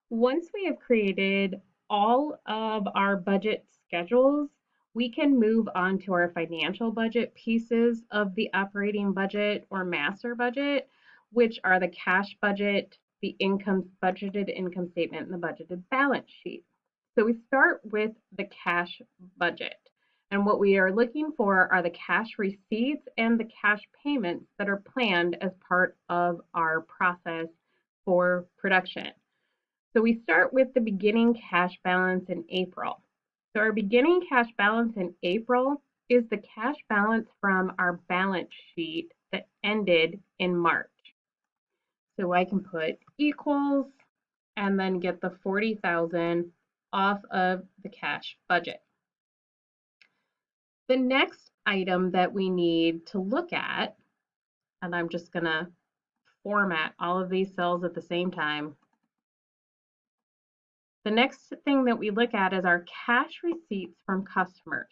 Once we have created all of our budget schedules, we can move on to our financial budget pieces of the operating budget or master budget, which are the cash budget, the budgeted income statement, and the budgeted balance sheet. So we start with the cash budget. And what we are looking for are the cash receipts and the cash payments that are planned as part of our process for production. So we start with the beginning cash balance in April. So our beginning cash balance in April is the cash balance from our balance sheet that ended in March. So I can put equals and then get the 40,000 off of the cash budget. The next item that we need to look at, and I'm just going to format all of these cells at the same time. The next thing that we look at is our cash receipts from customers.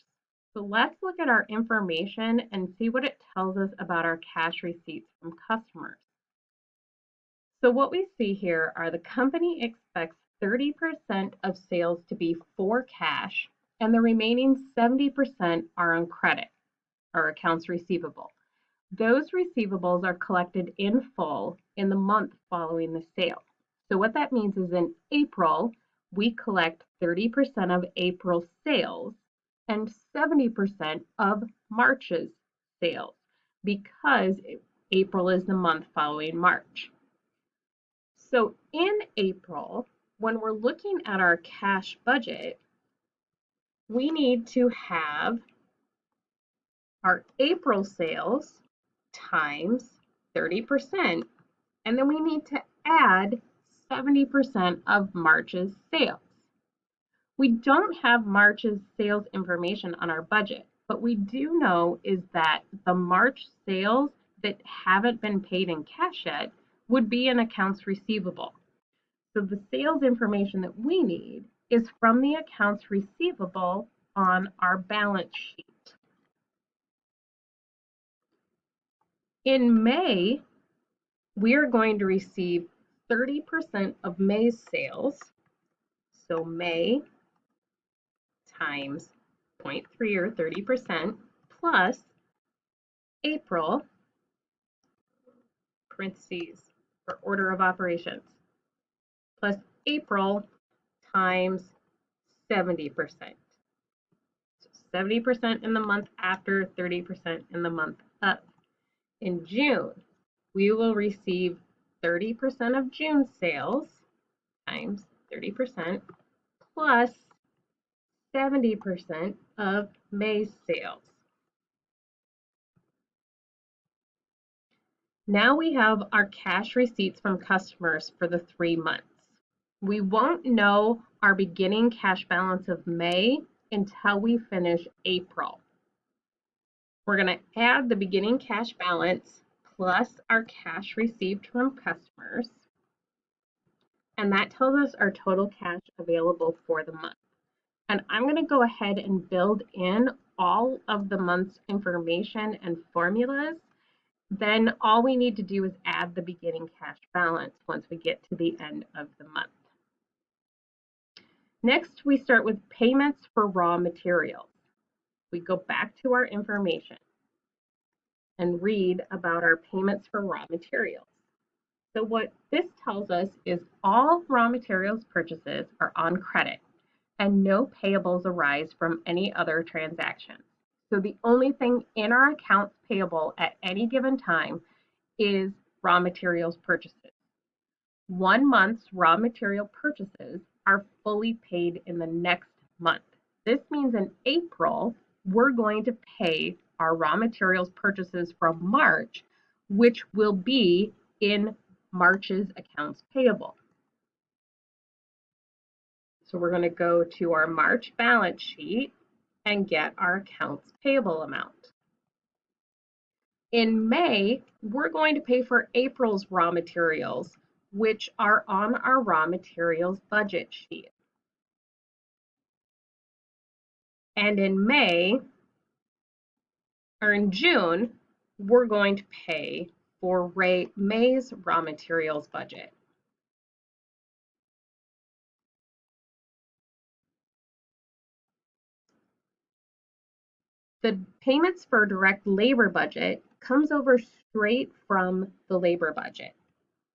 So let's look at our information and see what it tells us about our cash receipts from customers. So what we see here are the company expects 30% of sales to be for cash, and the remaining 70% are on credit, or accounts receivable. Those receivables are collected in full in the month following the sale. So what that means is in April, we collect 30% of April's sales and 70% of March's sales because April is the month following March. So in April, when we're looking at our cash budget, we need to have our April sales times 30%, and then we need to add 70% of March's sales. We don't have March's sales information on our budget, but we do know is that the March sales that haven't been paid in cash yet would be in accounts receivable. So the sales information that we need is from the accounts receivable on our balance sheet. In May, we are going to receive 30% of May's sales. So May times 0.3 or 30% plus April, parentheses for order of operations, plus April times 70%. So 70% in the month after, 30% in the month of. In June, we will receive 30% of June's sales times 30% plus 70% of May's sales. Now we have our cash receipts from customers for the 3 months. We won't know our beginning cash balance of May until we finish April. We're going to add the beginning cash balance plus our cash received from customers, and that tells us our total cash available for the month. And I'm going to go ahead and build in all of the month's information and formulas. Then all we need to do is add the beginning cash balance once we get to the end of the month. Next, we start with payments for raw materials. We go back to our information and read about our payments for raw materials. So what this tells us is all raw materials purchases are on credit and no payables arise from any other transaction. So the only thing in our accounts payable at any given time is raw materials purchases. 1 month's raw material purchases are fully paid in the next month. This means in April, we're going to pay our raw materials purchases from March, which will be in March's accounts payable. So we're going to go to our March balance sheet and get our accounts payable amount. In May, we're going to pay for April's raw materials, which are on our raw materials budget sheet. And in May, or in June, we're going to pay for May's raw materials budget. The payments for direct labor budget comes over straight from the labor budget.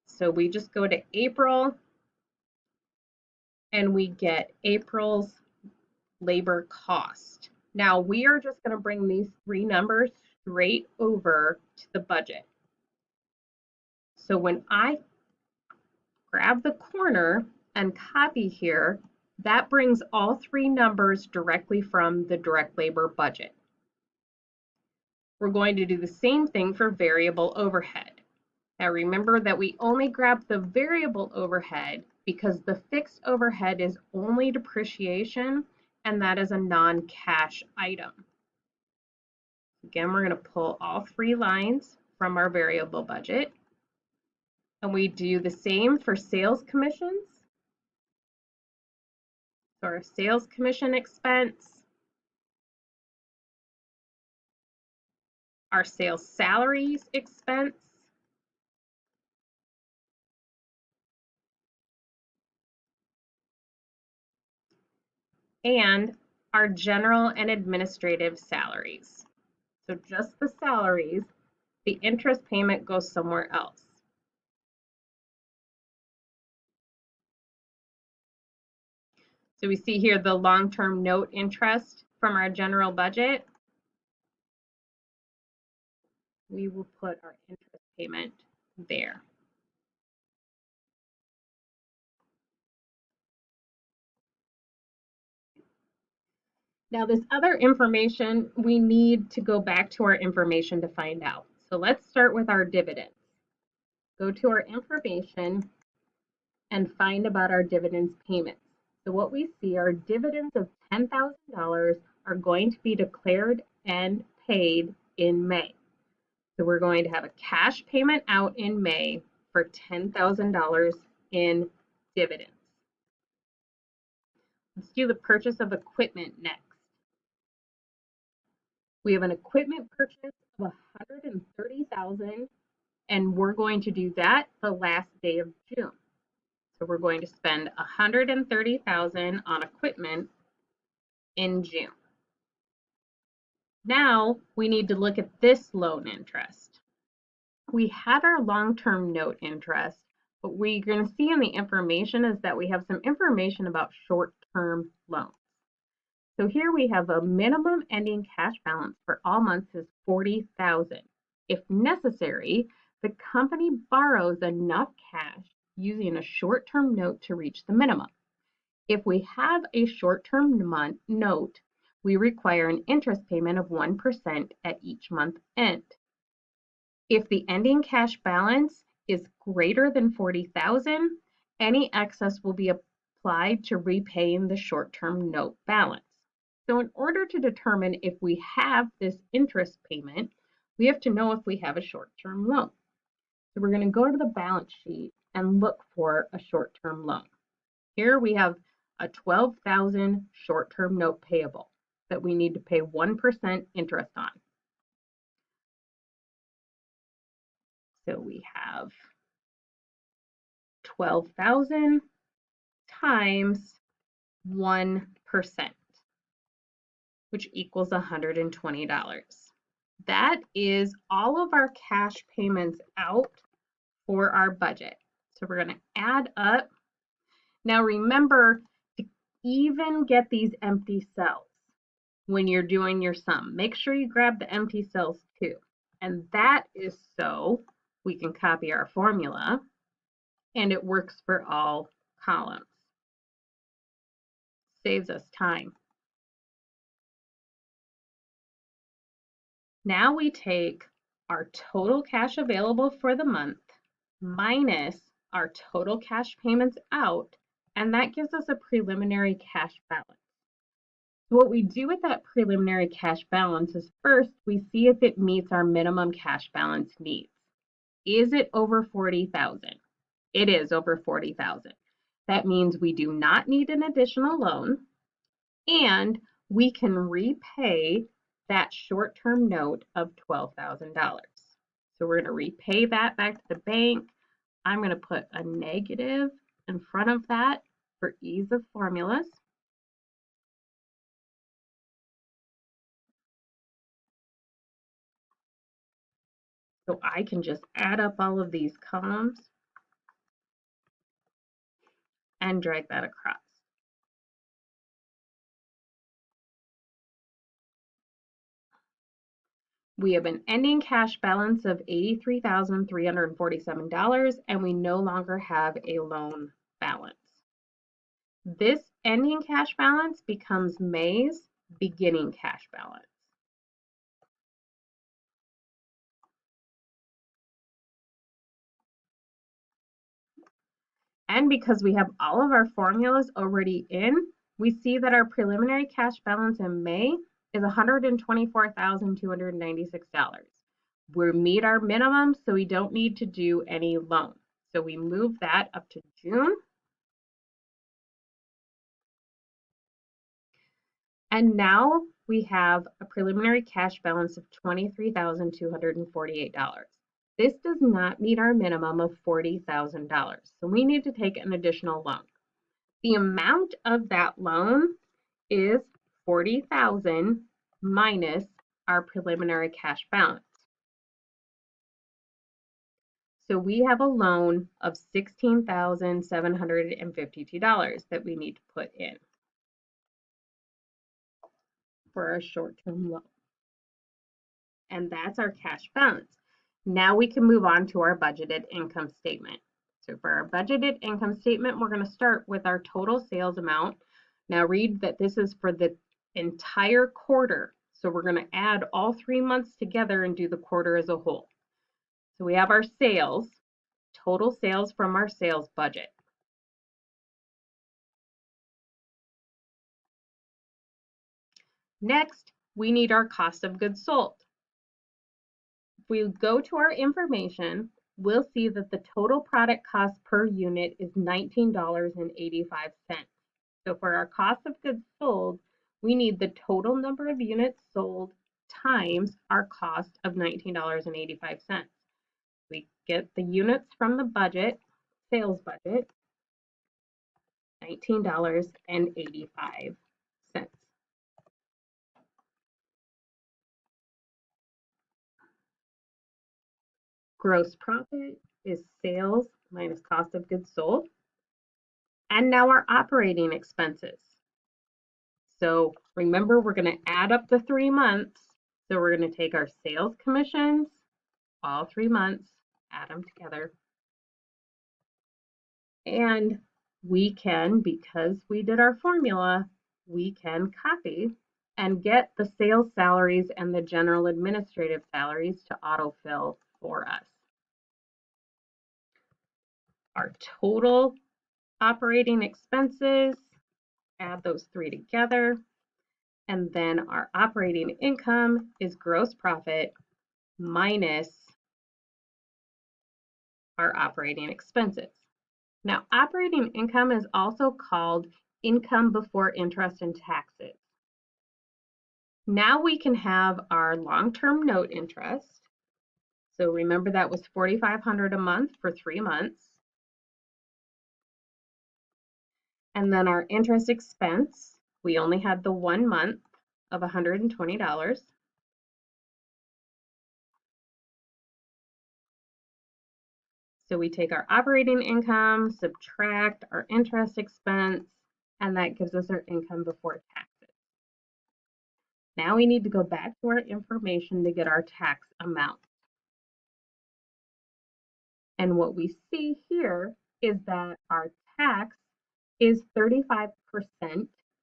So we just go to April and we get April's labor cost. Now we are just going to bring these three numbers straight over to the budget. So when I grab the corner and copy here, that brings all three numbers directly from the direct labor budget. We're going to do the same thing for variable overhead. Now remember that we only grab the variable overhead because the fixed overhead is only depreciation, and that is a non-cash item. Again, we're going to pull all three lines from our variable budget, and we do the same for sales commissions. So our sales commission expense, our sales salaries expense, and our general and administrative salaries. So just the salaries, the interest payment goes somewhere else. So we see here the long-term note interest from our general budget. We will put our interest payment there. Now this other information, we need to go back to our information to find out. So let's start with our dividends. Go to our information and find about our dividends payments. So what we see are dividends of $10,000 are going to be declared and paid in May. So we're going to have a cash payment out in May for $10,000 in dividends. Let's do the purchase of equipment next. We have an equipment purchase of $130,000, and we're going to do that the last day of June. So we're going to spend $130,000 on equipment in June. Now we need to look at this loan interest. We had our long-term note interest, but what we're going to see in the information is that we have some information about short-term loans. So here we have a minimum ending cash balance for all months is $40,000. If necessary, the company borrows enough cash using a short-term note to reach the minimum. If we have a short-term note, we require an interest payment of 1% at each month end. If the ending cash balance is greater than $40,000, any excess will be applied to repaying the short-term note balance. So in order to determine if we have this interest payment, we have to know if we have a short-term loan. So we're going to go to the balance sheet and look for a short-term loan. Here we have a $12,000 short-term note payable that we need to pay 1% interest on. So we have 12,000 times 1%, which equals $120. That is all of our cash payments out for our budget. So we're going to add up. Now remember to even get these empty cells when you're doing your sum. Make sure you grab the empty cells too. And that is so we can copy our formula and it works for all columns. Saves us time. Now we take our total cash available for the month minus our total cash payments out, and that gives us a preliminary cash balance. So what we do with that preliminary cash balance is first we see if it meets our minimum cash balance needs. Is it over 40,000? It is over 40,000. That means we do not need an additional loan and we can repay that short-term note of $12,000. So we're going to repay that back to the bank. I'm going to put a negative in front of that for ease of formulas. So I can just add up all of these columns and drag that across. We have an ending cash balance of $83,347, and we no longer have a loan balance. This ending cash balance becomes May's beginning cash balance. And because we have all of our formulas already in, we see that our preliminary cash balance in May is $124,296. We meet our minimum, so we don't need to do any loan. So we move that up to June. And now we have a preliminary cash balance of $23,248. This does not meet our minimum of $40,000, so we need to take an additional loan. The amount of that loan is $40,000 minus our preliminary cash balance. So we have a loan of $16,752 that we need to put in for our short-term loan. And that's our cash balance. Now we can move on to our budgeted income statement. So for our budgeted income statement, we're going to start with our total sales amount. Now read that this is for the entire quarter. So we're going to add all 3 months together and do the quarter as a whole. So we have our sales, total sales from our sales budget. Next, we need our cost of goods sold. If we go to our information, we'll see that the total product cost per unit is $19.85. So for our cost of goods sold, we need the total number of units sold times our cost of $19.85. We get the units from the budget, sales budget, $19.85. Gross profit is sales minus cost of goods sold. And now our operating expenses. So remember, we're going to add up the 3 months. So we're going to take our sales commissions, all 3 months, add them together. And we can, because we did our formula, we can copy and get the sales salaries and the general administrative salaries to autofill for us. Our total operating expenses, add those 3 together, and then our operating income is gross profit minus our operating expenses. Now, operating income is also called income before interest and taxes. Now we can have our long-term note interest. So remember that was $4,500 a month for 3 months. And then our interest expense, we only had the 1 month of $120. So we take our operating income, subtract our interest expense, and that gives us our income before taxes. Now we need to go back to our information to get our tax amount. And what we see here is that our tax is 35%,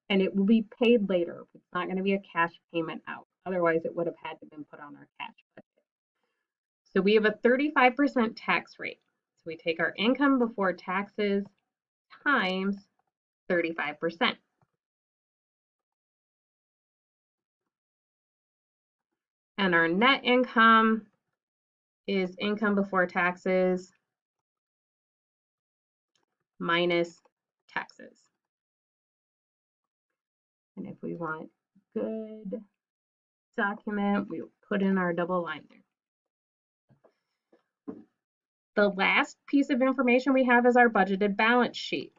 and it will be paid later. It's not going to be a cash payment out. Otherwise, it would have had to been put on our cash budget. So we have a 35% tax rate. So we take our income before taxes times 35%. And our net income is income before taxes minus taxes. And if we want good document, we put in our double line there. The last piece of information we have is our budgeted balance sheet.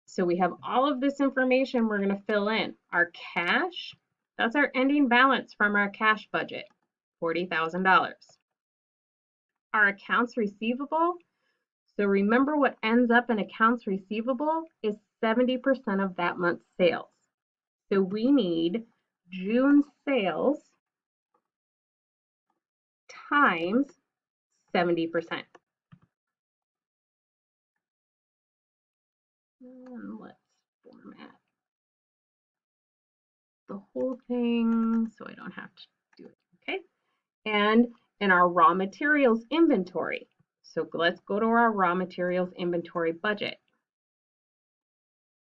So we have all of this information we're going to fill in. Our cash, that's our ending balance from our cash budget, $40,000. our accounts receivable. So remember, what ends up in accounts receivable is 70% of that month's sales. So we need June sales times 70%. And let's format the whole thing so I don't have to do it. Okay. And in our raw materials inventory. So let's go to our raw materials inventory budget.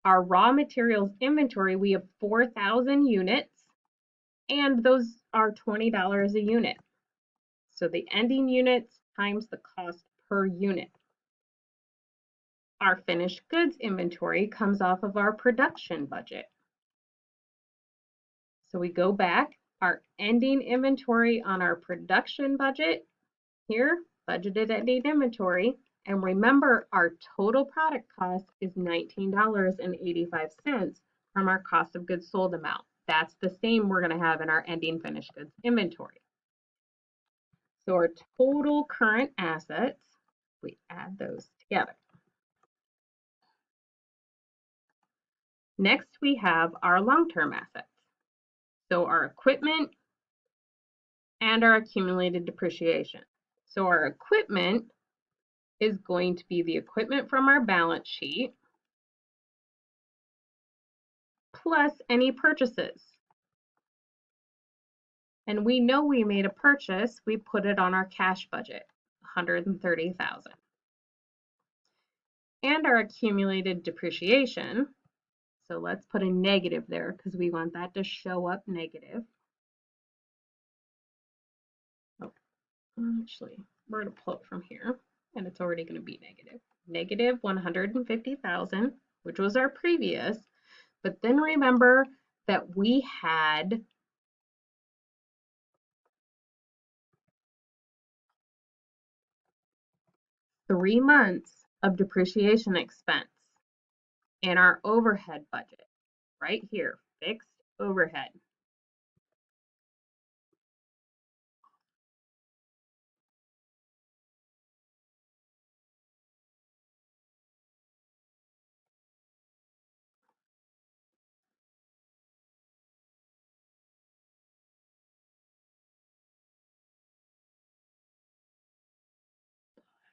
Our raw materials inventory, we have 4,000 units, and those are $20 a unit. So the ending units times the cost per unit. Our finished goods inventory comes off of our production budget. So we go back, our ending inventory on our production budget, here, budgeted ending inventory, and remember our total product cost is $19.85 from our cost of goods sold amount. That's the same we're going to have in our ending finished goods inventory. So our total current assets, we add those together. Next, we have our long-term assets. So our equipment and our accumulated depreciation. So our equipment is going to be the equipment from our balance sheet plus any purchases. And we know we made a purchase, we put it on our cash budget, $130,000. And our accumulated depreciation, so let's put a negative there because we want that to show up negative. Oh, actually, we're going to pull it from here, and it's already going to be negative. Negative 150,000, which was our previous, but then remember that we had three months of depreciation expense in our overhead budget, right here, fixed overhead.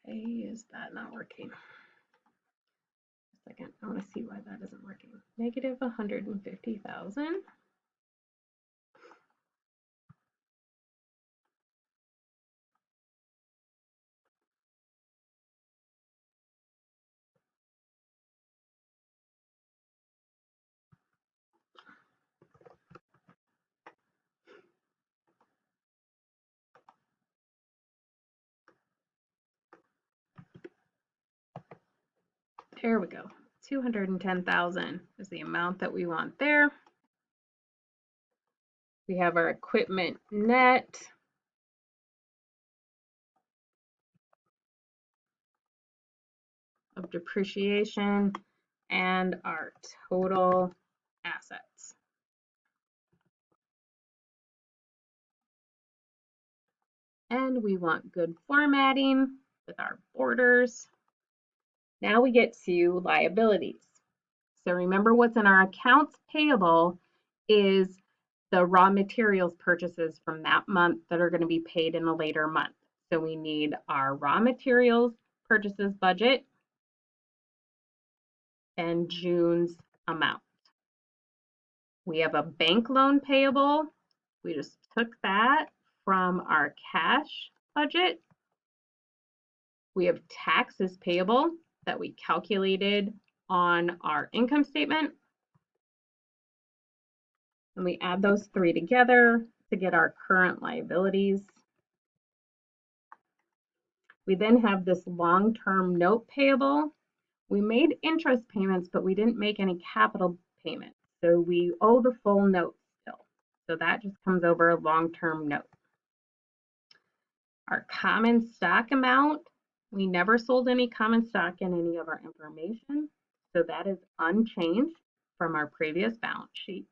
Hey, is that not working? A second, I want to see why that isn't working. Negative 150,000. There we go. 210,000 is the amount that we want there. We have our equipment net. Of depreciation and our total assets. And we want good formatting with our borders. Now we get to liabilities. So remember, what's in our accounts payable is the raw materials purchases from that month that are going to be paid in a later month. So we need our raw materials purchases budget and June's amount. We have a bank loan payable. We just took that from our cash budget. We have taxes payable that we calculated on our income statement. And we add those three together to get our current liabilities. We then have this long-term note payable. We made interest payments, but we didn't make any capital payments. So we owe the full note still. So that just comes over a long-term note. Our common stock amount, we never sold any common stock in any of our information. So that is unchanged from our previous balance sheet.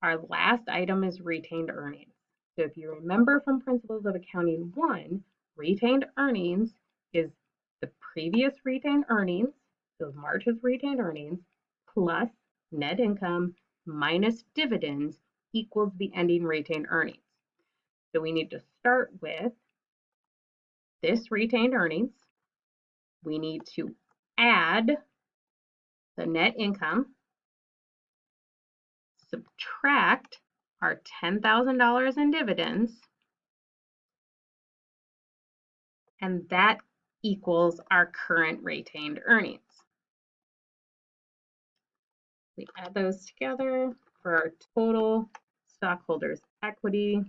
Our last item is retained earnings. So if you remember from Principles of Accounting 1, Retained earnings is the previous retained earnings, so March's retained earnings, plus net income minus dividends equals the ending retained earnings. So we need to start with this retained earnings. We need to add the net income, subtract our $10,000 in dividends, and that equals our current retained earnings. We add those together for our total stockholders' equity.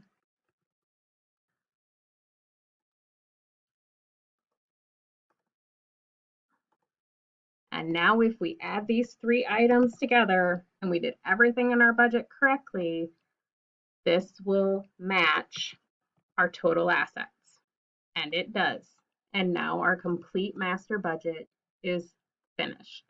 And now if we add these three items together and we did everything in our budget correctly, this will match our total assets. And it does. And now our complete master budget is finished.